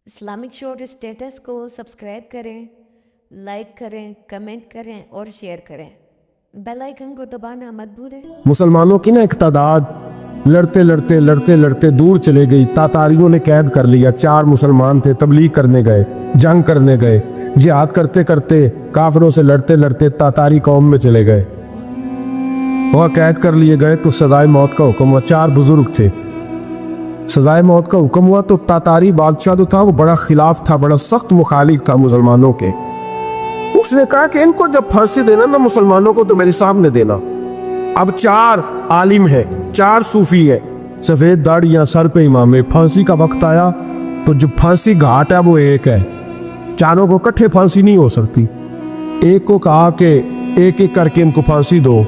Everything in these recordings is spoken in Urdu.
اسلامک شورٹ اسٹیٹس کو سبسکرائب کریں، لائک کریں، کمنٹ کریں اور شیئر کریں۔ بیل آئیکن کو دبانا مت بھولیں۔ مسلمانوں کی ایک تعداد لڑتے دور چلے گئی۔ تاتاریوں نے قید کر لیا۔ 4 مسلمان تھے، تبلیغ کرنے گئے، جنگ کرنے گئے، جہاد کرتے کرتے کافروں سے لڑتے تاتاری قوم میں چلے گئے۔ وہ قید کر لیے گئے تو سزائے موت کا حکم ہوا۔ 4 بزرگ تھے، سزائے موت کا حکم ہوا تو تاتاری بادشاہ جو تھا وہ بڑا خلاف تھا، بڑا سخت مخالف تھا مسلمانوں کے۔ اس نے کہا کہ ان کو جب پھانسی دینا نا مسلمانوں کو تو میرے سامنے دینا۔ اب 4 عالم ہے، 4 صوفی ہے، سفید داڑیاں، سر پہ امامے۔ پھانسی کا وقت آیا تو جو پھانسی گھاٹ ہے وہ ایک ہے، چاروں کو کٹھے پھانسی نہیں ہو سکتی۔ ایک کو کہا کہ ایک ایک کر کے ان کو پھانسی دو۔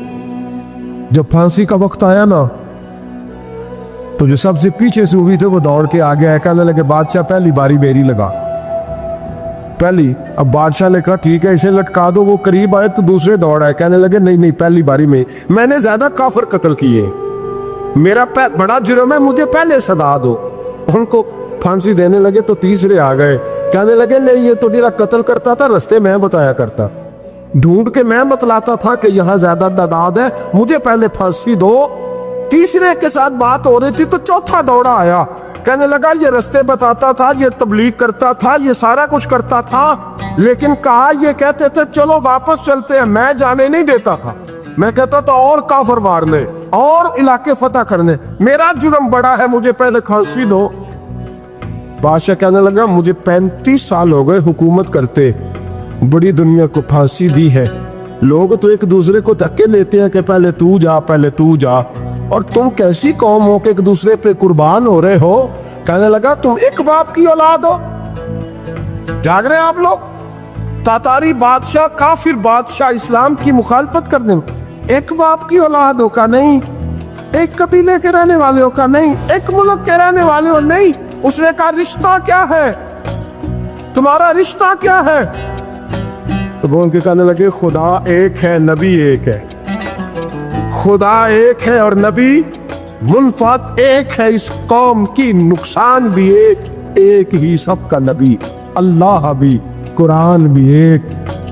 جب پھانسی کا وقت آیا نا تو جو سب سے پیچھے صوفی تھے وہ دوڑ کے آگے آئے، کہنے لگے بادشاہ پہلی باری میری لگا پہلی۔ اب بادشاہ نے کہا ٹھیک ہے اسے لٹکا دو۔ وہ قریب آئے تو دوسرے دوڑ آئے، کہنے لگے نہیں پہلی باری میں نے زیادہ کافر قتل کیے، میرا بڑا جرم ہے، مجھے پہلے سزا دو۔ ان کو پھانسی دینے لگے تو تیسرے آ گئے، کہنے لگے نہیں یہ تو میرا قتل کرتا تھا، رستے میں بتایا کرتا، ڈھونڈ کے میں بتلاتا تھا کہ یہاں زیادہ تعداد ہے، مجھے پہلے پھانسی دو۔ تیسرے کے ساتھ بات ہو رہی تھی تو چوتھا دوڑا آیا، کہنے لگا یہ رستے بتاتا تھا، یہ تبلیغ کرتا تھا، یہ سارا کچھ کرتا تھا، لیکن کہا یہ کہتے تھے چلو واپس چلتے ہیں، میں جانے نہیں دیتا تھا، میں کہتا تھا اور کافر مارنے اور علاقے فتح کرنے، میرا جرم بڑا ہے، مجھے پہلے پھانسی دو۔ بادشاہ کہنے لگا مجھے 35 سال ہو گئے حکومت کرتے، بڑی دنیا کو پھانسی دی ہے، لوگ تو ایک دوسرے کو دھکے لیتے ہیں کہ پہلے تو جا پہلے تو جا، اور تم کیسی قوم ہو کہ ایک دوسرے پہ قربان ہو رہے ہو۔ کہنے لگا تم ایک باپ کی اولاد ہو، جاگ رہے ہیں آپ لوگ؟ تاتاری بادشاہ، کافر بادشاہ، اسلام کی مخالفت کرنے میں ایک باپ کی اولاد ہو کا نہیں، ایک قبیلے کے رہنے والے ہو کا نہیں، ایک ملک کے رہنے والے ہو نہیں۔ اس نے کہا رشتہ کیا ہے تمہارا، رشتہ کیا ہے؟ تو وہ ان کے کہنے لگے خدا ایک ہے، نبی ایک ہے، خدا ایک ہے اور نبی منفعت ایک ہے، اس قوم کی نقصان بھی ایک ہی، سب کا نبی اللہ بھی، قرآن بھی ایک۔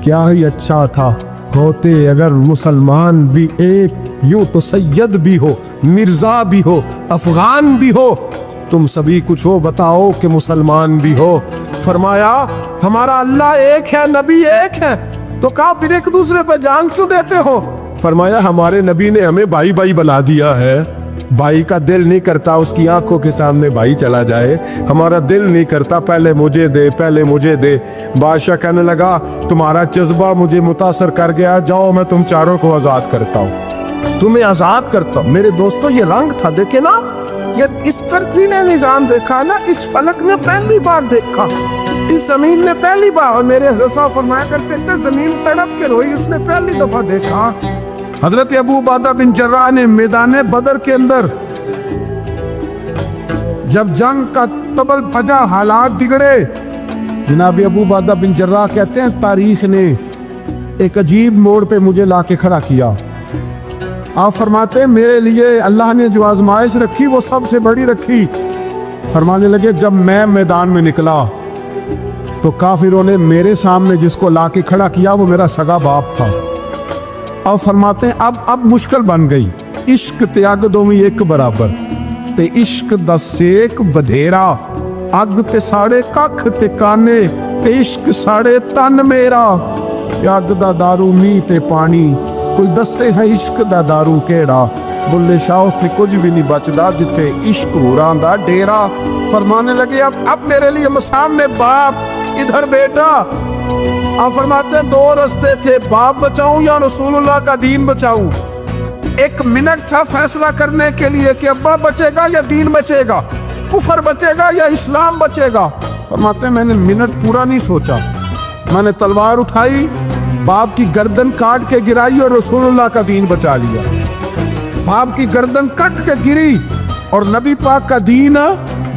کیا ہی اچھا تھا ہوتے اگر مسلمان بھی ایک، یوں تو سید بھی ہو، مرزا بھی ہو، افغان بھی ہو، تم سبھی کچھ ہو، بتاؤ کہ مسلمان بھی ہو۔ فرمایا ہمارا اللہ ایک ہے، نبی ایک ہے، تو کہا پھر ایک دوسرے پہ جان کیوں دیتے ہو؟ فرمایا ہمارے نبی نے ہمیں بھائی بھائی بنا دیا ہے، بھائی کا دل نہیں کرتا اس کی آنکھوں کے سامنے بھائی چلا جائے، ہمارا دل نہیں کرتا پہلے مجھے دے پہلے مجھے دے۔ بادشاہ کہنے لگا تمہارا جذبہ مجھے متاثر کر گیا، جاؤ میں تم چاروں کو آزاد کرتا ہوں، تمہیں آزاد کرتا ہوں۔ میرے دوستو یہ رنگ تھا، دیکھیں نا، یہ اس ترتیب نے نظام دیکھا نا، اس فلک نے پہلی بار دیکھا، اس زمین نے پہلی بار، اور میرے رضا فرمایا کرتے تھے زمین تڑپ کے روئی، اس نے پہلی دفعہ دیکھا۔ حضرت ابو عبیدہ بن جراح نے میدان بدر کے اندر جب جنگ کا تبل بجا، حالات بگڑے، جناب ابو عبیدہ بن جراح کہتے ہیں تاریخ نے ایک عجیب موڑ پہ مجھے لا کے کھڑا کیا۔ آپ فرماتے ہیں میرے لیے اللہ نے جو آزمائش رکھی وہ سب سے بڑی رکھی۔ فرمانے لگے جب میں میدان میں نکلا تو کافروں نے میرے سامنے جس کو لا کے کھڑا کیا وہ میرا سگا باپ تھا۔ اب فرماتے ہیں اب مشکل بن گئی، عشق تیاگ دومی ایک برابر، تے عشق دا سیک بدھیرا، اگ تے ساڑے ککھ تے کانے، تے عشق ساڑے تن میرا، اگ دا دارو می تے پانی، کوئی دسے ہے عشق دا دارو کیڑا، بلے شاہ تھے کچھ بھی نہیں بچدا جتھے عشق ہوران دا ڈیرا۔ فرمانے لگے اب میرے لیے سامنے باپ، ادھر بیٹا۔ آپ فرماتے ہیں 2 رستے تھے، باپ بچاؤں یا رسول اللہ کا دین بچاؤں۔ ایک منٹ تھا فیصلہ کرنے کے لیے کہ ابا بچے گا یا دین بچے گا، کفر بچے گا یا اسلام بچے گا۔ فرماتے ہیں میں نے منٹ پورا نہیں سوچا، میں نے تلوار اٹھائی، باپ کی گردن کاٹ کے گرائی اور رسول اللہ کا دین بچا لیا۔ باپ کی گردن کٹ کے گری اور نبی پاک کا دین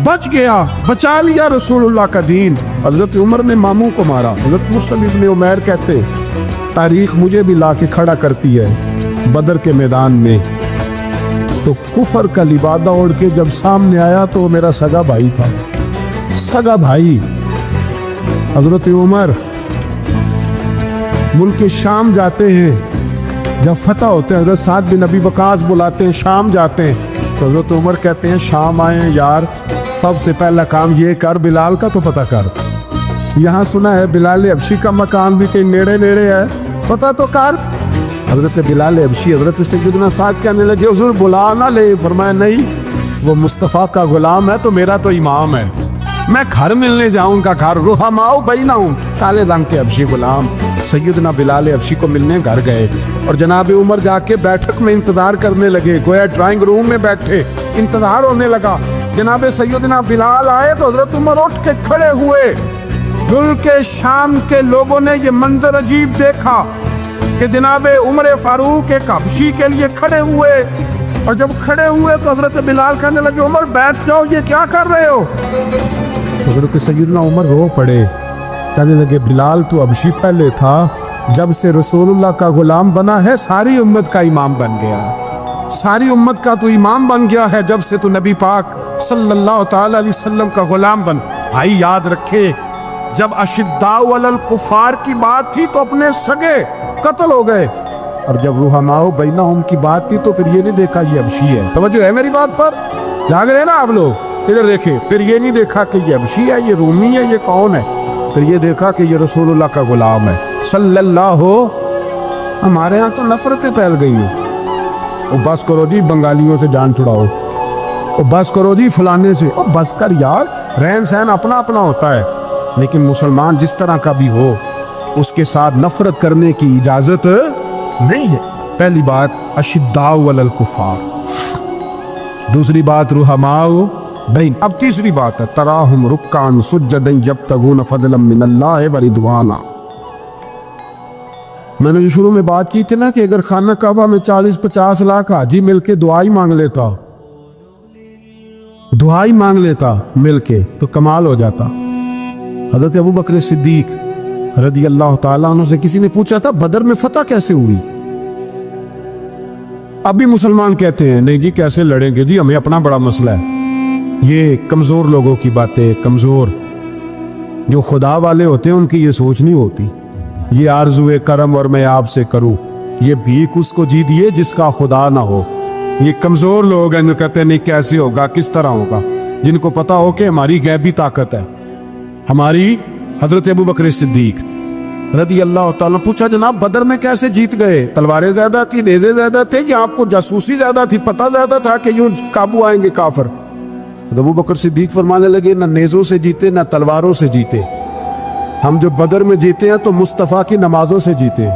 بچ گیا، بچا لیا رسول اللہ کا دین۔ حضرت عمر نے ماموں کو مارا، حضرت مصعب ابن عمیر کہتے تاریخ مجھے بھی لا کے کھڑا کرتی ہے بدر کے میدان میں، تو کفر کا لبادہ اوڑھ کے جب سامنے آیا تو وہ میرا سگا بھائی تھا، سگا بھائی، حضرت عمر ملک شام جاتے ہیں، جب فتح ہوتے ہیں حضرت سعد بن ابی وقاص بلاتے ہیں، شام جاتے ہیں تو حضرت عمر کہتے ہیں شام آئے ہیں یار، سب سے پہلا کام یہ کر بلال کا تو پتہ کر، یہاں سنا ہے بلال حبشی کا مکان بھی کہیں نیڑے نیڑے ہے، پتہ تو کر۔ حضرت بلال حبشی حضرت سیدنا سعد کہنے لگے حضور بلا نہ لے، فرمایا نہیں، وہ مصطفیٰ کا غلام ہے تو میرا تو امام ہے، میں گھر ملنے جاؤں کا گھر رحماؤ بینہم، کالے رنگ کے حبشی غلام سیدنا بلال حبشی کو ملنے گھر گئے اور جناب عمر جا کے بیٹھک میں انتظار کرنے لگے، گویا ڈرائنگ روم میں بیٹھے انتظار ہونے لگا۔ جناب سیدنا بلال آئے تو حضرت عمر اٹھ کے کھڑے ہوئے۔ ملک شام کے لوگوں نے یہ منظر عجیب دیکھا کہ جناب عمر فاروق ایک حبشی کے لیے کھڑے ہوئے، اور جب کھڑے ہوئے تو حضرت بلال کہنے لگے عمر بیٹھ جاؤ، یہ کیا کر رہے ہو؟ حضرت سیدنا عمر رو پڑے، کہنے لگے بلال تو حبشی پہلے تھا، جب سے رسول اللہ کا غلام بنا ہے ساری امت کا امام بن گیا، ساری امت کا تو امام بن گیا ہے جب سے تو نبی پاک صلی اللہ تعالی علیہ وسلم کا غلام بن۔ بھائی یاد رکھے جب اشداء علی الکفار کی بات تھی تو اپنے سگے قتل ہو گئے، اور جب رحماء بینہم کی بات تھی تو پھر یہ نہیں دیکھا یہ حبشی ہے۔ توجہ ہے میری بات پر؟ جاگ رہے نا آپ لوگ؟ ادھر دیکھیں، پھر یہ نہیں دیکھا کہ یہ حبشی ہے، یہ رومی ہے، یہ کون ہے، پھر یہ دیکھا کہ یہ رسول اللہ کا غلام ہے صلی اللہ ہو۔ ہمارے ہاں تو نفرتیں پھیل گئی ہیں، او بس کرو جی بنگالیوں سے جان چھڑاؤ، او بس کرو جی فلانے سے، او بس کر یار، رہن سہن اپنا اپنا ہوتا ہے، لیکن مسلمان جس طرح کا بھی ہو اس کے ساتھ نفرت کرنے کی اجازت نہیں ہے۔ پہلی بات اشداء علی الکفار، دوسری بات رحماء بین، اب تیسری بات ہے تراہم رکعا سجدا یبتغون فضلا من اللہ ورضوانا۔ میں نے جو شروع میں بات کی تھی نا کہ اگر خانہ کعبہ میں 40-50 لاکھ حاجی مل کے دعائی مانگ لیتا، دعائی مانگ لیتا مل کے تو کمال ہو جاتا۔ حضرت ابو بکر صدیق رضی اللہ تعالیٰ عنہ سے کسی نے پوچھا تھا بدر میں فتح کیسے ہوئی؟ ابھی مسلمان کہتے ہیں نہیں جی کیسے لڑیں گے جی، ہمیں اپنا بڑا مسئلہ ہے۔ یہ کمزور لوگوں کی باتیں، کمزور جو خدا والے ہوتے ہیں ان کی یہ سوچ نہیں ہوتی۔ یہ آرزوئے کرم اور میں آپ سے کروں، یہ بھیک اس کو جی دیے جس کا خدا نہ ہو۔ یہ کمزور لوگ ہیں جو کہتے ہیں نہیں کیسے ہوگا، کس طرح ہوگا، جن کو پتا ہو کہ ہماری غیبی طاقت ہے۔ ہماری حضرت ابو بکر صدیق رضی اللہ تعالیٰ پوچھا جناب بدر میں کیسے جیت گئے؟ تلواریں زیادہ تھی، نیزے زیادہ تھے، یا آپ کو جاسوسی زیادہ تھی، پتہ زیادہ تھا کہ یوں قابو آئیں گے کافر؟ ابو بکر صدیق فرمانے لگے نہ نیزوں سے جیتے نہ تلواروں سے جیتے، ہم جو بدر میں جیتے ہیں تو مصطفیٰ کی نمازوں سے جیتے،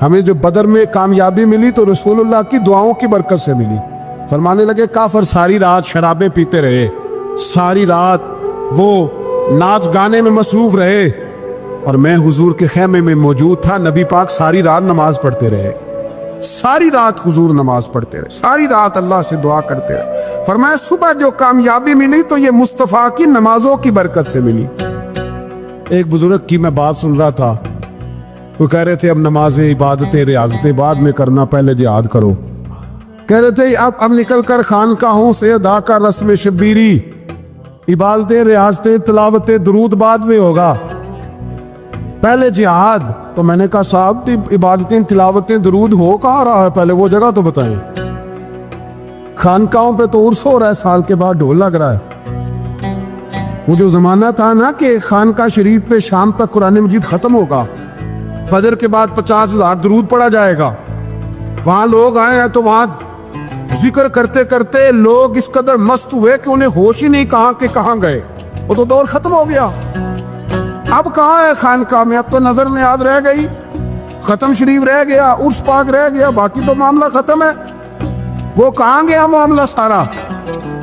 ہمیں جو بدر میں کامیابی ملی تو رسول اللہ کی دعاؤں کی برکت سے ملی۔ فرمانے لگے کافر ساری رات شرابیں پیتے رہے، ساری رات وہ ناچ گانے میں مصروف رہے، اور میں حضور کے خیمے میں موجود تھا، نبی پاک ساری رات نماز پڑھتے رہے، ساری رات حضور نماز پڑھتے رہے، ساری رات اللہ سے دعا کرتے رہے۔ فرمایا صبح جو کامیابی ملی تو یہ مصطفیٰ کی نمازوں کی برکت سے ملی۔ ایک بزرگ کی میں بات سن رہا تھا، وہ کہہ رہے تھے اب نمازیں عبادتیں ریاضتیں بعد میں کرنا، پہلے جہاد کرو۔ کہہ رہے تھے اب نکل کر خانقاہوں سے ادا کا رسم شبیری، عبادتیں ریاضتیں تلاوتیں درود بعد میں ہوگا، پہلے جہاد۔ تو میں نے کہا صاحب عبادتیں تلاوتیں درود ہو کہاں رہا ہے، پہلے وہ جگہ تو بتائیں۔ خانقاہوں پہ تو عرس ہو رہا ہے، سال کے بعد ڈھول لگ رہا ہے۔ وہ جو زمانہ تھا نا کہ خانقاہ شریف پہ شام تک قرآن مجید ختم ہوگا، فجر کے بعد 50,000 درود پڑھا جائے گا، وہاں لوگ آئے ہیں تو وہاں ذکر کرتے کرتے لوگ اس قدر مست ہوئے کہ انہیں ہوش ہی نہیں کہاں کہ کہاں گئے، وہ تو دور ختم ہو گیا۔ اب کہاں ہے خانقاہ میں؟ اب تو نظر نیاز رہ گئی، ختم شریف رہ گیا، عرس پاک رہ گیا، باقی تو معاملہ ختم ہے۔ وہ کہاں گیا معاملہ سارا؟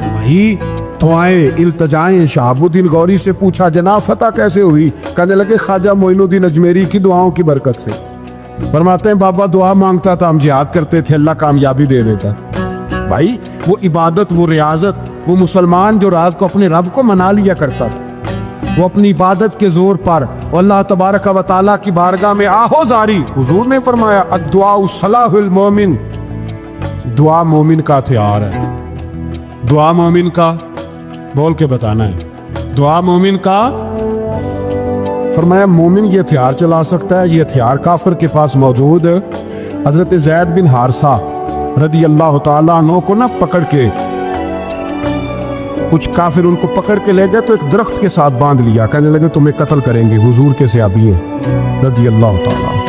بھائی دعائیں التجائیں شہاب الدین غوری سے پوچھا جناب فتح کیسے ہوئی؟ کہنے لگے خواجہ معین الدین اجمیری کی دعاؤں کی برکت سے۔ فرماتے ہیں بابا دعا مانگتا تھا، ہم جہاد کرتے تھے، اللہ کامیابی دے دیتا۔ بھائی وہ عبادت، وہ ریاضت، وہ مسلمان جو رات کو اپنے رب کو منا لیا کرتا تھا، وہ اپنی عبادت کے زور پر اللہ تبارک و تعالیٰ کی بارگاہ میں آہو زاری۔ حضور نے فرمایا الدعاء صلاح المومن، دعا مومن کا ہتھیار ہے۔ دعا مومن کا، بول کے بتانا ہے، دعا مومن کا فرمایا مومن یہ ہتھیار چلا سکتا ہے، یہ ہتھیار کافر کے پاس موجود ہے۔ حضرت زید بن حارثہ رضی اللہ تعالیٰ عنہ کو نہ پکڑ کے کچھ کافر ان کو پکڑ کے لے گئے تو ایک درخت کے ساتھ باندھ لیا، کہنے لگے تمہیں قتل کریں گے، حضور کے صحابی ہیں رضی اللہ تعالیٰ۔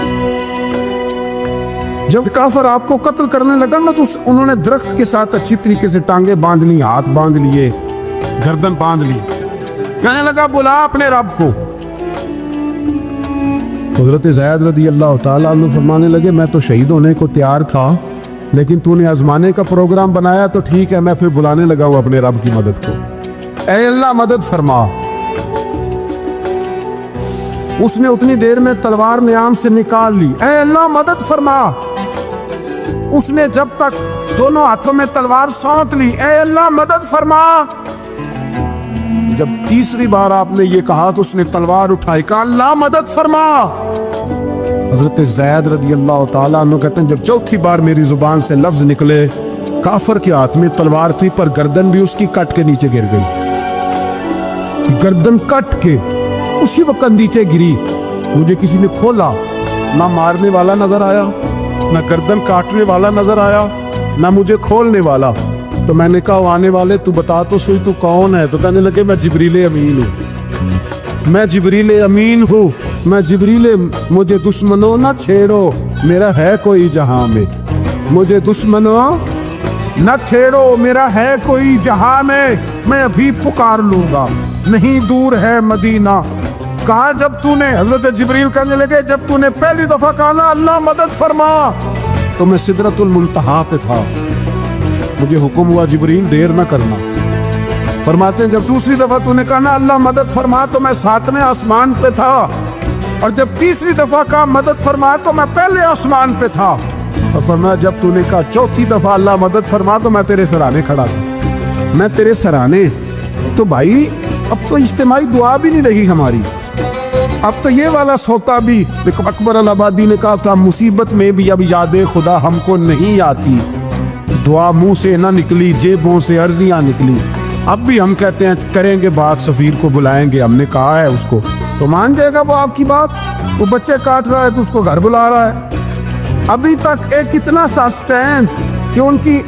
جب کافر آپ کو قتل کرنے لگا نا تو انہوں نے درخت کے ساتھ اچھی طریقے سے ٹانگیں باندھ لی، ہاتھ باندھ لیے، گردن باندھ لی، کہنے لگا بلا اپنے رب کو۔ حضرت زید رضی اللہ تعالیٰ عنہ فرمانے لگے میں تو شہید ہونے کو تیار تھا، لیکن تو نے آزمانے کا پروگرام بنایا تو ٹھیک ہے، میں پھر بلانے لگا ہوں اپنے رب کی مدد کو۔ اے اللہ مدد فرما۔ اس نے اتنی دیر میں تلوار نیام سے نکال لی، اے اللہ مدد فرما۔ اس نے جب تک دونوں ہاتھوں میں تلوار سونت لی، اے اللہ مدد فرما۔ جب تیسری بار آپ نے یہ کہا تو اس نے تلوار اٹھائی، کہا اللہ مدد فرما۔ حضرت زید رضی اللہ تعالیٰ عنہ کہتے ہیں جب چوتھی بار میری زبان سے لفظ نکلے، کافر کے ہاتھ میں تلوار تھی پر گردن بھی اس کی کٹ کے نیچے گر گئی، گردن کٹ کے اسی وقت نیچے گری۔ مجھے کسی نے کھولا، نہ مارنے والا نظر آیا، نہ گردن کاٹنے والا نظر آیا، نہ مجھے کھولنے والا۔ تو میں نے کہا آنے والے تو بتا تو سوئی تو کون ہے؟ تو کہنے لگے میں جبریل امین ہوں، میں جبریل امین ہوں، میں جبریل، مجھے دشمنوں نہ چھیڑو، میرا ہے کوئی جہاں میں، مجھے دشمنوں نہ چھیڑو، میرا ہے کوئی جہاں میں ابھی پکار لوں گا، نہیں دور ہے مدینہ۔ کہا جب تو نے، حضرت جبریل کہنے لگے جب تو نے پہلی دفعہ کہا نا اللہ مدد فرما تو میں سدرۃ المنتہا پہ تھا، مجھے حکم ہوا جبریل دیر نہ کرنا۔ فرماتے ہیں جب دوسری دفعہ تو نے کہا نا اللہ مدد فرما تو میں 7ویں آسمان پہ تھا، اور جب تیسری دفعہ کہا مدد فرما تو میں پہلے آسمان پہ تھا، اور فرمایا جب تو نے کہا چوتھی دفعہ اللہ مدد فرما تو میں تیرے سرانے کھڑا تھا، میں تیرے سرانے۔ تو بھائی اب تو اجتماعی دعا بھی نہیں رہی ہماری، اب تو یہ والا سوتا بھی، دیکھو اکبر الآبادی نے کہا تھا مصیبت میں بھی اب یاد خدا ہم کو نہیں آتی، دعا منہ سے نہ نکلی جیبوں سے عرضیاں نکلی۔ اب بھی ہم کہتے ہیں کریں گے بات، سفیر کو بلائیں گے، ہم نے کہا ہے اس کو تو مان جائے گا وہ آپ کی بات۔ وہ بچے کاٹ رہا ہے تو اس کو گھر بلا رہا ہے۔ ابھی تک ایک اتنا سا سٹینڈ کہ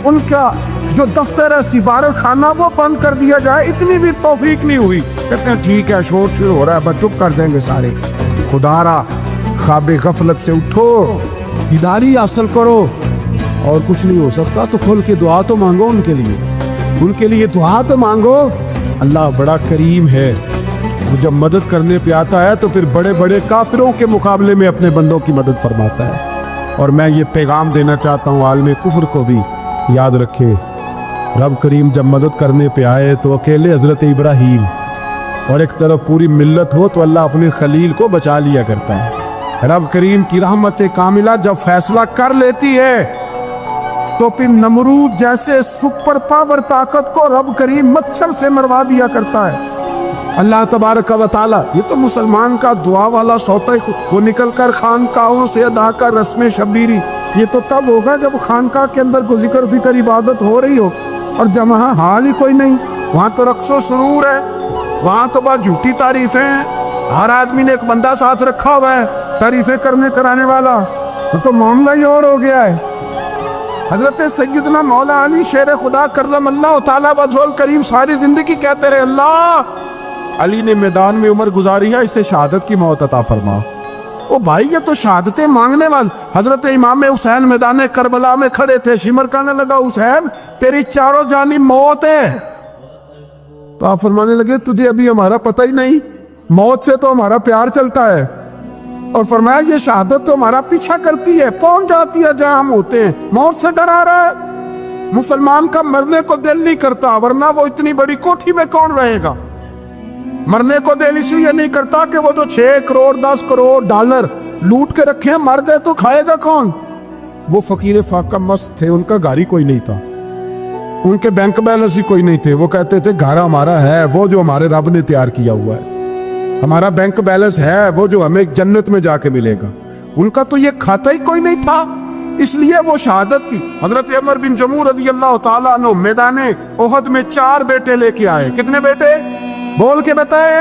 ان کا جو دفتر ہے سفارت خانہ وہ بند کر دیا جائے، اتنی بھی توفیق نہیں ہوئی۔ کہتے ہیں ٹھیک ہے شور شروع ہو رہا ہے بس چپ کر دیں گے سارے۔ خدا را خواب غفلت سے اٹھو، بیداری حاصل کرو، اور کچھ نہیں ہو سکتا تو کھل کے دعا تو مانگو ان کے لیے دعا تو مانگو۔ اللہ بڑا کریم ہے، وہ جب مدد کرنے پہ آتا ہے تو پھر بڑے بڑے کافروں کے مقابلے میں اپنے بندوں کی مدد فرماتا ہے۔ اور میں یہ پیغام دینا چاہتا ہوں عالم کفر کو بھی، یاد رکھے رب کریم جب مدد کرنے پہ آئے تو اکیلے حضرت ابراہیم اور ایک طرف پوری ملت ہو تو اللہ اپنے خلیل کو بچا لیا کرتا ہے۔ رب کریم کی رحمت کاملہ جب فیصلہ کر لیتی ہے تو پھر نمرود جیسے سپر پاور طاقت کو رب کریم مچھر سے مروا دیا کرتا ہے۔ اللہ تبارک و تعالی، یہ تو مسلمان کا دعا والا سوتا ہے، وہ نکل کر خانقاہوں سے ادا کر رسم شبیری، یہ تو تب ہوگا جب خانقاہ کے اندر کوئی ذکر فکر عبادت ہو رہی ہو، اور جب وہاں حال ہی کوئی نہیں، وہاں تو رقص و سرور ہے، وہاں تو بس جھوٹی تعریفیں ہیں، ہر آدمی نے ایک بندہ ساتھ رکھا ہوا ہے تعریفیں کرنے کرانے والا، وہ تو معاملہ ہی اور ہو گیا ہے۔ حضرت سیدنا مولا علی شیر خدا کرم اللہ تعالیٰ وجہہ الکریم ساری زندگی کہتے رہے اللہ علی نے میدان میں عمر گزاری ہے، اسے شہادت کی موت عطا فرما۔ او بھائی یہ تو شہادتیں مانگنے والے۔ حضرت امام حسین میدان کربلا میں کھڑے تھے، شمر کہنے لگا حسین تیری چاروں جانب موت ہے، تو آپ فرمانے لگے تجھے ابھی ہمارا پتہ ہی نہیں، موت سے تو ہمارا پیار چلتا ہے، اور فرمایا یہ شہادت تو ہمارا پیچھا کرتی ہے، پہنچ جاتی ہے جہاں ہم ہوتے ہیں، موت سے ڈرا رہا ہے۔ مسلمان کا مرنے کو دل نہیں کرتا، ورنہ وہ اتنی بڑی کوٹھی میں کون رہے گا؟ مرنے کو دل اس لیے نہیں کرتا کہ وہ جو 6 کروڑ 10 کروڑ ڈالر لوٹ کے رکھے ہیں، مر گئے تو کھائے گا کون؟ وہ فقیر فاقہ مست تھے، ان کا گھر ہی کوئی نہیں تھا، ان کے بینک بیلنس ہی کوئی نہیں تھے، وہ کہتے تھے گھر ہمارا ہے وہ جو ہمارے رب نے تیار کیا ہوا ہے، ہمارا بینک بیلنس ہے وہ جو ہمیں جنت میں جا کے ملے گا، ان کا تو یہ کھاتا ہی کوئی نہیں تھا، اس لیے وہ شہادت کی۔ حضرت عمر بن جموح رضی اللہ تعالیٰ عنہ میدان احد میں 4 بیٹے لے کے آئے، کتنے بیٹے؟ بول کے بتائے،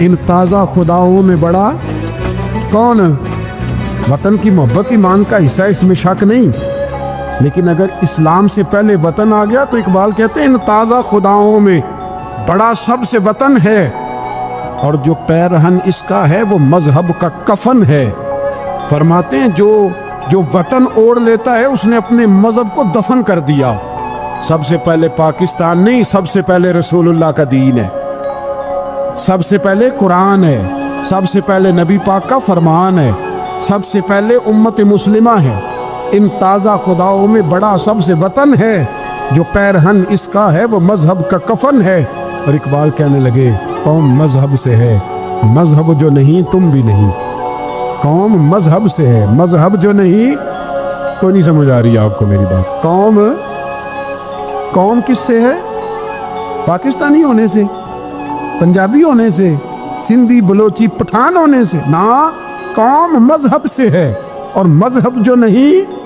ان تازہ خداؤں میں بڑا کون؟ وطن کی محبت ایمان کا حصہ، اس میں شک نہیں، لیکن اگر اسلام سے پہلے وطن آ گیا تو اقبال کہتے ہیں ان تازہ خداؤں میں بڑا سب سے وطن ہے، اور جو پیرہن اس کا ہے وہ مذہب کا کفن ہے۔ فرماتے ہیں جو وطن اوڑھ لیتا ہے اس نے اپنے مذہب کو دفن کر دیا۔ سب سے پہلے پاکستان نہیں، سب سے پہلے رسول اللہ کا دین ہے، سب سے پہلے قرآن ہے، سب سے پہلے نبی پاک کا فرمان ہے، سب سے پہلے امت مسلمہ ہے۔ ان تازہ خداؤں میں بڑا سب سے وطن ہے، جو پیرہن اس کا ہے وہ مذہب کا کفن ہے۔ اور اقبال کہنے لگے قوم مذہب سے ہے، مذہب جو نہیں تم بھی نہیں۔ قوم مذہب سے ہے، مذہب جو نہیں، کوئی نہیں سمجھ آ رہی آپ کو میری بات؟ قوم کس سے ہے؟ پاکستانی ہونے سے، پنجابی ہونے سے، سندھی بلوچی پٹھان ہونے سے؟ نہ، قوم مذہب سے ہے، اور مذہب جو نہیں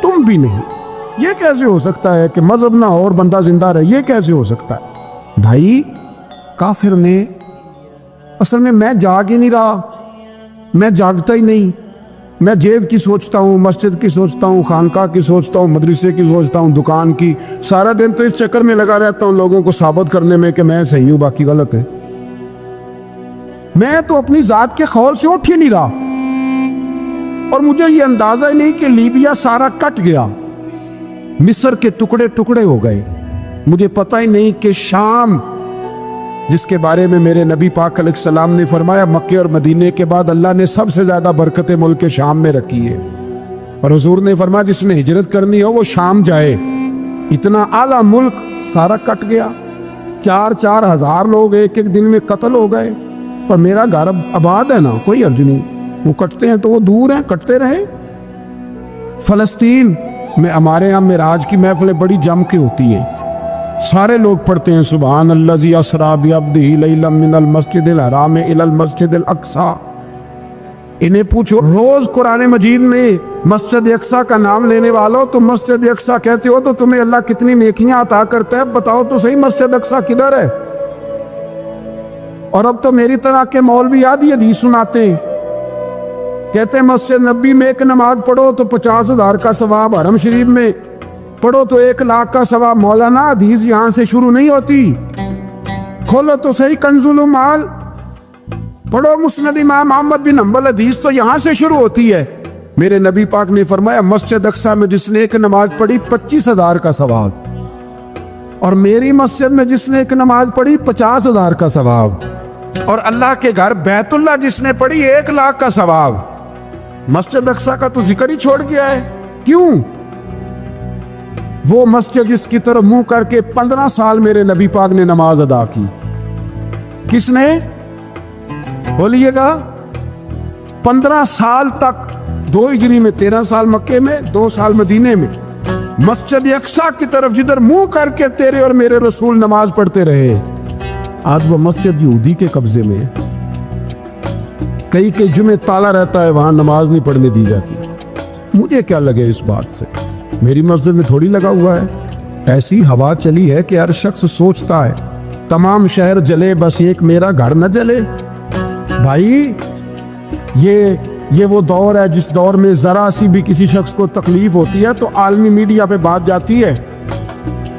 تم بھی نہیں۔ یہ کیسے ہو سکتا ہے کہ مذہب نہ ہو اور بندہ زندہ رہے؟ یہ کیسے ہو سکتا ہے بھائی؟ کافر نے اصل میں جاگ ہی نہیں رہا، میں جاگتا ہی نہیں، میں جیب کی سوچتا ہوں، مسجد کی سوچتا ہوں، خانقاہ کی سوچتا ہوں، مدرسے کی سوچتا ہوں، دکان کی، سارا دن تو اس چکر میں لگا رہتا ہوں لوگوں کو ثابت کرنے میں کہ میں صحیح ہوں باقی غلط ہے۔ میں تو اپنی ذات کے خول سے اٹھ ہی نہیں رہا، اور مجھے یہ اندازہ ہی نہیں کہ لیبیا سارا کٹ گیا، مصر کے ٹکڑے ٹکڑے ہو گئے، مجھے پتہ ہی نہیں کہ شام، جس کے بارے میں میرے نبی پاک علیہ السلام نے فرمایا مکے اور مدینے کے بعد اللہ نے سب سے زیادہ برکتیں ملک شام میں رکھی ہے، اور حضور نے فرمایا جس نے ہجرت کرنی ہو وہ شام جائے۔ اتنا اعلیٰ ملک سارا کٹ گیا، 4,000 ہزار لوگ ایک ایک دن میں قتل ہو گئے، پر میرا گھر آباد ہے نا، کوئی عرض نہیں، وہ کٹتے ہیں تو وہ دور ہیں، کٹتے رہے۔ فلسطین میں ہمارے یہاں معراج کی محفلیں بڑی جم کے ہوتی ہیں، سارے لوگ پڑھتے ہیں سبحان الذی اسریٰ بعبدہ لیلا من المسجد الحرام الی المسجد الاقصی۔ انہیں پوچھو روز قرآن مجید میں مسجد اقصی کا نام لینے والوں، تم مسجد اقصی کہتے ہو تو تمہیں اللہ کتنی نیکیاں عطا کرتا ہے، بتاؤ تو صحیح مسجد اقصی کدھر ہے؟ اور اب تو میری طرح کے مولوی آدھی حدیث سناتے ہیں، کہتے ہیں مسجد نبی میں ایک نماز پڑھو تو 50,000 کا ثواب، حرم شریف میں پڑھو تو 1,00,000 کا ثواب۔ مولانا حدیث یہاں سے شروع نہیں ہوتی، کھولو تو صحیح کنز المال، پڑھو مسند امام احمد بن حنبل، حدیث تو یہاں سے شروع ہوتی ہے۔ میرے نبی پاک نے فرمایا مسجد اقصی میں جس نے ایک نماز پڑھی 25,000 کا ثواب، اور میری مسجد میں جس نے ایک نماز پڑھی 50,000 کا ثواب، اور اللہ کے گھر بیت اللہ جس نے پڑھی 1,00,000 کا ثواب۔ مسجد اقصی کا تو ذکر ہی چھوڑ گیا ہے، کیوں؟ وہ مسجد جس کی طرف منہ کر کے 15 سال میرے نبی پاک نے نماز ادا کی، کس نے؟ بولیے گا 15 سال تک، 2 ہجری میں 13 سال مکے میں، 2 سال مدینے میں، مسجد اقصی کی طرف جدھر منہ کر کے تیرے اور میرے رسول نماز پڑھتے رہے۔ آج وہ مسجد یہودی کے قبضے میں، کئی جمعے تالا رہتا ہے، وہاں نماز نہیں پڑھنے دی جاتی۔ مجھے کیا لگے اس بات سے؟ میری مسجد میں تھوڑی لگا ہوا ہے۔ ایسی ہوا چلی ہے کہ ہر شخص سوچتا ہے تمام شہر جلے بس ایک میرا گھر نہ جلے۔ بھائی یہ وہ دور ہے جس دور میں ذرا سی بھی کسی شخص کو تکلیف ہوتی ہے تو عالمی میڈیا پہ بات جاتی ہے،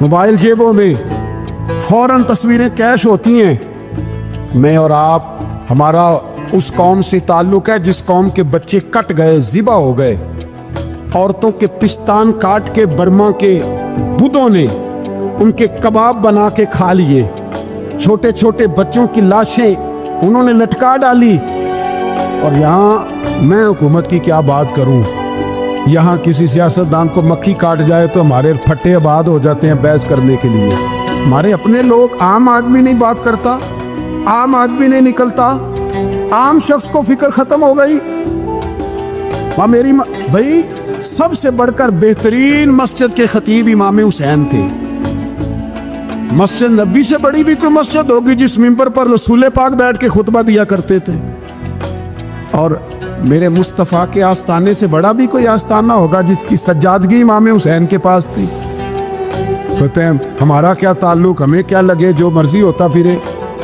موبائل جیبوں میں فوراً تصویریں کیش ہوتی ہیں۔ میں اور آپ، ہمارا اس قوم سے تعلق ہے جس قوم کے بچے کٹ گئے، ذبح ہو گئے، عورتوں کے پستان کاٹ کے برما کے بدھوں نے ان کے کباب بنا کے کھا لیے، چھوٹے چھوٹے بچوں کی لاشیں انہوں نے لٹکا ڈالی۔ اور یہاں میں حکومت کی کیا بات کروں، یہاں کسی سیاستدان کو مکھی کاٹ جائے تو ہمارے پھٹے آباد ہو جاتے ہیں بحث کرنے کے لیے۔ ہمارے اپنے لوگ، عام آدمی نہیں بات کرتا، عام آدمی نہیں نکلتا، عام شخص کو فکر ختم ہو گئی۔ میری بھائی سب سے بڑھ کر بہترین مسجد کے خطیب امام حسین تھے۔ مسجد نبی سے بڑی بھی کوئی مسجد ہوگی جس ممبر پر رسول پاک بیٹھ کے خطبہ دیا کرتے تھے، اور میرے مصطفیٰ کے آستانے سے بڑا بھی کوئی آستانہ ہوگا جس کی سجادگی امام حسین کے پاس تھی۔ کہتے ہیں ہمارا کیا تعلق، ہمیں کیا لگے، جو مرضی ہوتا پھرے۔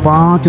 5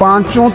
5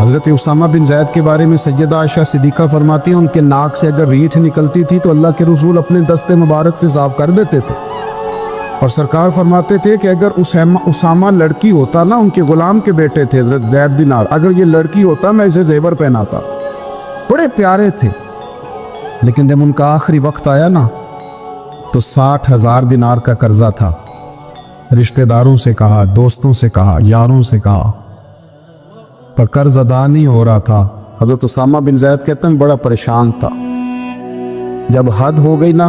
حضرت اسامہ بن زید کے بارے میں سیدہ عائشہ صدیقہ فرماتی ہیں ان کے ناک سے اگر ریٹھ نکلتی تھی تو اللہ کے رسول اپنے دست مبارک سے صاف کر دیتے تھے، اور سرکار فرماتے تھے کہ اگر اسامہ لڑکی ہوتا نا، ان کے غلام کے بیٹے تھے حضرت زید بن عار، اگر یہ لڑکی ہوتا میں اسے زیور پہناتا۔ بڑے پیارے تھے، لیکن جب ان کا آخری وقت آیا نا تو 60,000 دینار کا قرضہ تھا۔ رشتہ داروں سے کہا، دوستوں سے کہا، یاروں سے کہا، پر قرض ادا نہیں ہو رہا تھا۔ حضرت اسامہ بن زید کہتے ہیں بڑا پریشان تھا۔ جب حد ہو گئی نا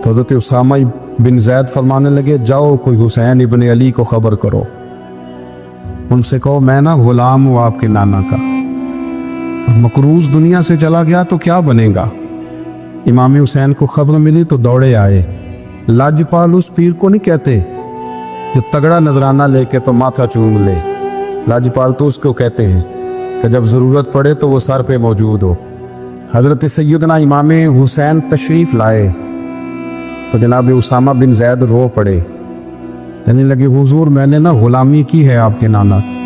تو حضرت اسامہ بن زید فرمانے لگے جاؤ کوئی حسین ابن علی کو خبر کرو، ان سے کہو میں نا غلام ہوں آپ کے نانا کا، مقروض دنیا سے چلا گیا تو کیا بنے گا۔ امام حسین کو خبر ملی تو دوڑے آئے۔ لاجپال اس پیر کو نہیں کہتے جو تگڑا نذرانہ لے کے تو ماتھا چوم لے، لاجپال تو اس کو کہتے ہیں کہ جب ضرورت پڑے تو وہ سر پہ موجود ہو۔ حضرت سیدنا امام حسین تشریف لائے تو جناب اسامہ بن زید رو پڑے، کہنے لگے حضور میں نے نا غلامی کی ہے آپ کے نانا کی،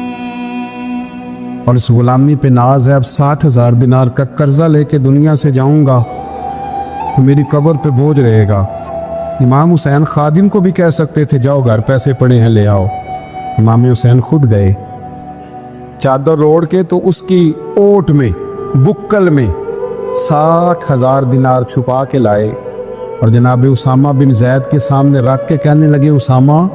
اور اس غلامی پہ ناز ہے، اب 60,000 دینار کا قرضہ لے کے دنیا سے جاؤں گا تو میری قبر پہ بوجھ رہے گا۔ امام حسین خادم کو بھی کہہ سکتے تھے جاؤ گھر پیسے پڑے ہیں لے آؤ، امام حسین خود گئے، چادر اوڑھ کے تو اس کی اوٹ میں بکل میں 60,000 دینار چھپا کے لائے اور جناب اسامہ بن زید کے سامنے رکھ کے کہنے لگے اسامہ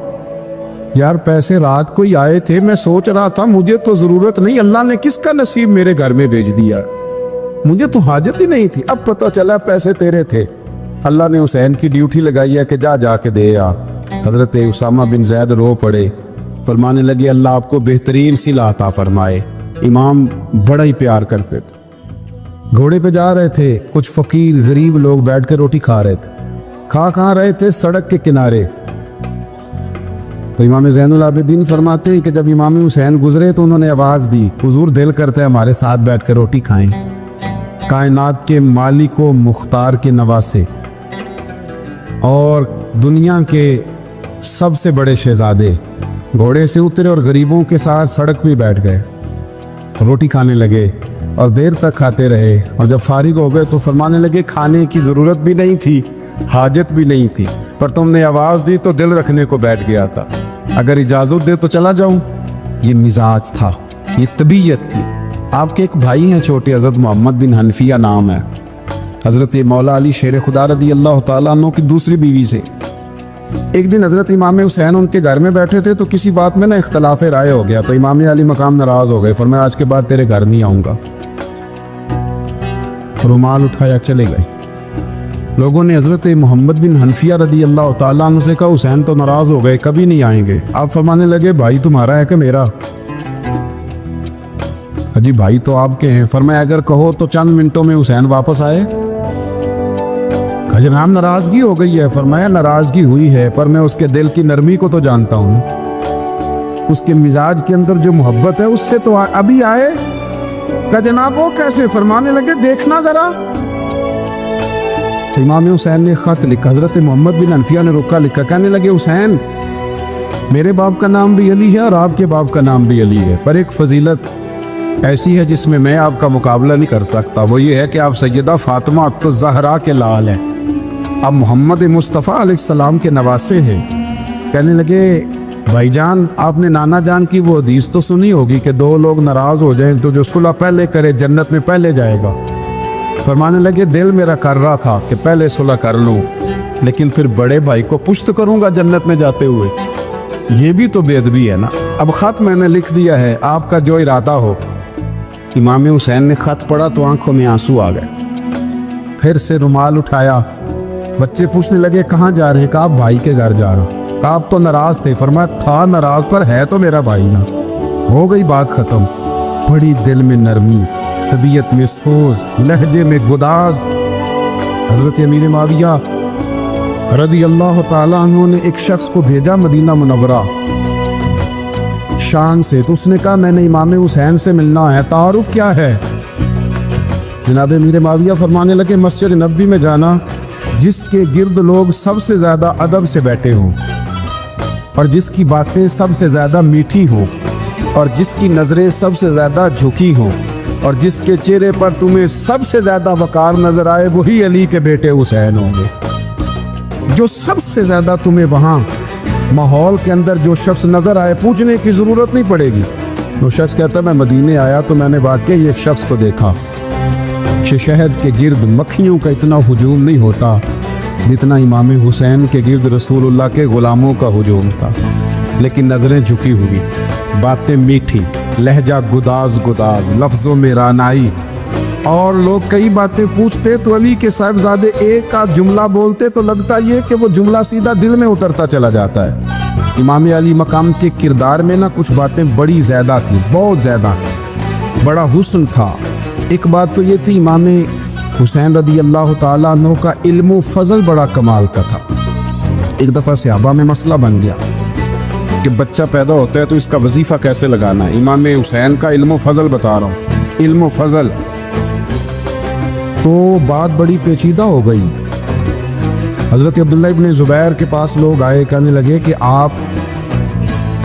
یار پیسے رات کو ہی آئے تھے، میں سوچ رہا تھا مجھے تو ضرورت نہیں، اللہ نے کس کا نصیب میرے گھر میں بھیج دیا، مجھے تو حاجت ہی نہیں تھی، اب پتہ چلا پیسے تیرے تھے، اللہ نے حسین کی ڈیوٹی لگائی ہے کہ جا کے دے آ۔ حضرت اسامہ بن زید رو پڑے، فرمانے لگے اللہ آپ کو بہترین صلہ عطا فرمائے۔ امام بڑا ہی پیار کرتے تھے۔ گھوڑے پہ جا رہے تھے، کچھ فقیر غریب لوگ بیٹھ کے روٹی کھا رہے تھے، کہاں رہے تھے سڑک کے کنارے۔ تو امام زین العابدین فرماتے ہیں کہ جب امام حسین گزرے تو انہوں نے آواز دی حضور دل کرتا ہے ہمارے ساتھ بیٹھ کے روٹی کھائیں، کائنات کے مالک و مختار کے نواسے اور دنیا کے سب سے بڑے شہزادے گھوڑے سے اترے اور غریبوں کے ساتھ سڑک پہ بیٹھ گئے، روٹی کھانے لگے اور دیر تک کھاتے رہے، اور جب فارغ ہو گئے تو فرمانے لگے کھانے کی ضرورت بھی نہیں تھی، حاجت بھی نہیں تھی، پر تم نے آواز دی تو دل رکھنے کو بیٹھ گیا تھا، اگر اجازت دے تو چلا جاؤں۔ یہ مزاج تھا، یہ طبیعت تھی۔ آپ کے ایک بھائی ہیں چھوٹے، حضرت محمد بن حنفیہ نام ہے، حضرت مولا علی شیر خدا رضی اللہ تعالیٰ عنہ کی دوسری بیوی سے۔ ایک دن حضرت امام حسین ان کے گھر میں بیٹھے تھے تو کسی بات میں نا اختلاف رائے ہو گیا، تو امام علی مقام ناراض ہو گئے، فرمایا آج کے بعد تیرے گھر نہیں آؤں گا، رومال اٹھایا چلے گئے۔ لوگوں نے حضرت محمد بن حنفیہ رضی اللہ تعالیٰ عنہ سے کہا حسین تو ناراض ہو گئے، کبھی نہیں آئیں گے۔ آپ فرمانے لگے بھائی تمہارا ہے کہ میرا؟ جی بھائی تو آپ کے ہیں۔ فرمایا اگر کہو تو چند منٹوں میں حسین واپس آئے۔ جناب ناراضگی ہو گئی ہے۔ فرمایا ناراضگی ہوئی ہے پر میں اس کے دل کی نرمی کو تو جانتا ہوں، اس کے مزاج کے اندر جو محبت ہے اس سے تو ابھی آئے۔ کہ جناب وہ کیسے؟ فرمانے لگے دیکھنا ذرا۔ امام حسین نے خط لکھا، حضرت محمد بن حنفیہ نے رکا لکھا، کہنے لگے حسین میرے باپ کا نام بھی علی ہے اور آپ کے باپ کا نام بھی علی ہے، پر ایک فضیلت ایسی ہے جس میں میں آپ کا مقابلہ نہیں کر سکتا، وہ یہ ہے کہ آپ سیدہ فاطمہ الزہرا کے لال ہیں، اب محمد مصطفیٰ علیہ السلام کے نواسے ہیں۔ کہنے لگے بھائی جان آپ نے نانا جان کی وہ حدیث تو سنی ہوگی کہ دو لوگ ناراض ہو جائیں تو جو صلح پہلے کرے جنت میں پہلے جائے گا۔ فرمانے لگے دل میرا کر رہا تھا کہ پہلے صلح کر لوں، لیکن پھر بڑے بھائی کو پشت کروں گا جنت میں جاتے ہوئے، یہ بھی تو بے ادبی ہے نا۔ اب خط میں نے لکھ دیا ہے، آپ کا جو ارادہ ہو۔ امام حسین نے خط پڑھا تو آنکھوں میں آنسو آ گئے، پھر سے رومال اٹھایا۔ بچے پوچھنے لگے کہاں جا رہے ہیں؟ کہا بھائی کے گھر جا رہا ہوں۔ کہا آپ تو ناراض تھے؟ فرمایا تھا ناراض پر ہے تو میرا بھائی نا، ہو گئی بات ختم۔ بڑی دل میں نرمی، طبیعت میں سوز، لہجے میں گداز۔ حضرت امیر معاویہ رضی اللہ تعالیٰ عنہ نے ایک شخص کو بھیجا مدینہ منورہ شان سے، تو اس نے کہا میں نے امام حسین سے ملنا ہے، تعارف کیا ہے؟ جناب امیر معاویہ فرمانے لگے مسجد نبوی میں جانا جس کے گرد لوگ سب سے زیادہ ادب سے بیٹھے ہوں اور جس کی باتیں سب سے زیادہ میٹھی ہوں، اور جس کی نظریں سب سے زیادہ جھکی ہوں اور جس کے چہرے پر تمہیں سب سے زیادہ وقار نظر آئے وہی علی کے بیٹے حسین ہوں گے. جو سب سے زیادہ تمہیں وہاں ماحول کے اندر جو شخص نظر آئے پوچھنے کی ضرورت نہیں پڑے گی. وہ شخص کہتا ہے میں مدینے آیا تو میں نے واقعی ایک شخص کو دیکھا کہ شہد کے گرد مکھیوں کا اتنا ہجوم نہیں ہوتا جتنا امام حسین کے گرد رسول اللہ کے غلاموں کا ہجوم تھا. لیکن نظریں جھکی ہوئی، باتیں میٹھی، لہجہ گداز گداز، لفظوں میں رانائی. اور لوگ کئی باتیں پوچھتے تو علی کے صاحبزادے ایک آدھ جملہ بولتے تو لگتا یہ کہ وہ جملہ سیدھا دل میں اترتا چلا جاتا ہے. امام علی مقام کے کردار میں نا کچھ باتیں بڑی زیادہ تھیں، بہت زیادہ تھیں. بڑا حسن تھا. ایک بات تو یہ تھی امام حسین رضی اللہ تعالیٰ عنہ کا علم و فضل بڑا کمال کا تھا. ایک دفعہ صحابہ میں مسئلہ بن گیا کہ بچہ پیدا ہوتا ہے تو اس کا وظیفہ کیسے لگانا ہے. امام حسین کا علم و فضل بتا رہا ہوں، علم و فضل. تو بات بڑی پیچیدہ ہو گئی. حضرت عبداللہ ابن زبیر کے پاس لوگ آئے، کہنے لگے کہ آپ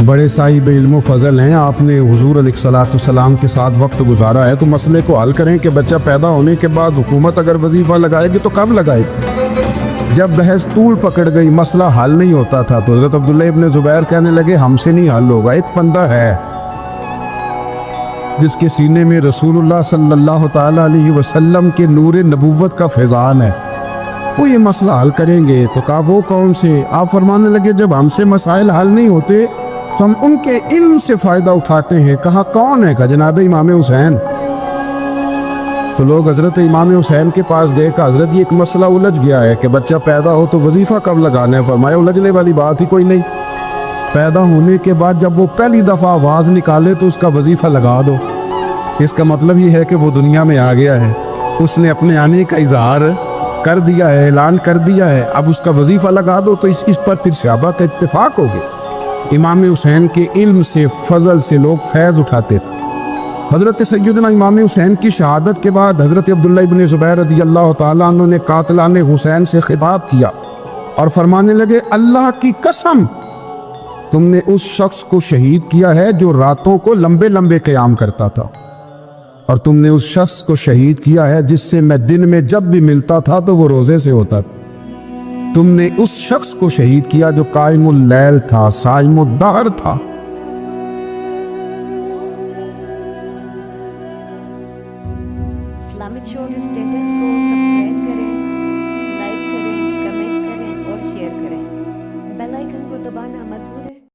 بڑے صاحب علم و فضل ہیں، آپ نے حضور علیہ الصلوۃ والسلام کے ساتھ وقت گزارا ہے، تو مسئلے کو حل کریں کہ بچہ پیدا ہونے کے بعد حکومت اگر وظیفہ لگائے گی تو کب لگائے گی. جب بحث طول پکڑ گئی، مسئلہ حل نہیں ہوتا تھا، تو حضرت عبداللہ ابن زبیر کہنے لگے ہم سے نہیں حل ہوگا. ایک بندہ ہے جس کے سینے میں رسول اللہ صلی اللہ تعالیٰ علیہ وسلم کے نور نبوت کا فیضان ہے، وہ یہ مسئلہ حل کریں گے. تو کہا وہ کون سے؟ آپ فرمانے لگے جب ہم سے مسائل حل نہیں ہوتے تو ہم ان کے علم سے فائدہ اٹھاتے ہیں. کہا کون ہے؟ کہا جناب امام حسین. تو لوگ حضرت امام حسین کے پاس گئے کہ حضرت یہ ایک مسئلہ الجھ گیا ہے کہ بچہ پیدا ہو تو وظیفہ کب لگانا ہے. فرمایا الجھنے والی بات ہی کوئی نہیں. پیدا ہونے کے بعد جب وہ پہلی دفعہ آواز نکالے تو اس کا وظیفہ لگا دو. اس کا مطلب یہ ہے کہ وہ دنیا میں آ گیا ہے، اس نے اپنے آنے کا اظہار کر دیا ہے، اعلان کر دیا ہے. اب اس کا وظیفہ لگا دو. تو اس پر پھر صحابہ کا اتفاق ہو گیا. امام حسین کے علم سے، فضل سے لوگ فیض اٹھاتے تھے. حضرت سیدنا امام حسین کی شہادت کے بعد حضرت عبداللہ ابن زبیر رضی اللہ تعالیٰ عنہ نے قاتلان حسین سے خطاب کیا اور فرمانے لگے اللہ کی قسم تم نے اس شخص کو شہید کیا ہے جو راتوں کو لمبے لمبے قیام کرتا تھا، اور تم نے اس شخص کو شہید کیا ہے جس سے میں دن میں جب بھی ملتا تھا تو وہ روزے سے ہوتا تھا. تم نے اس شخص کو شہید کیا جو قائم اللیل تھا، صائم الدہر تھا. اسلامک شورٹ اسٹیٹس کو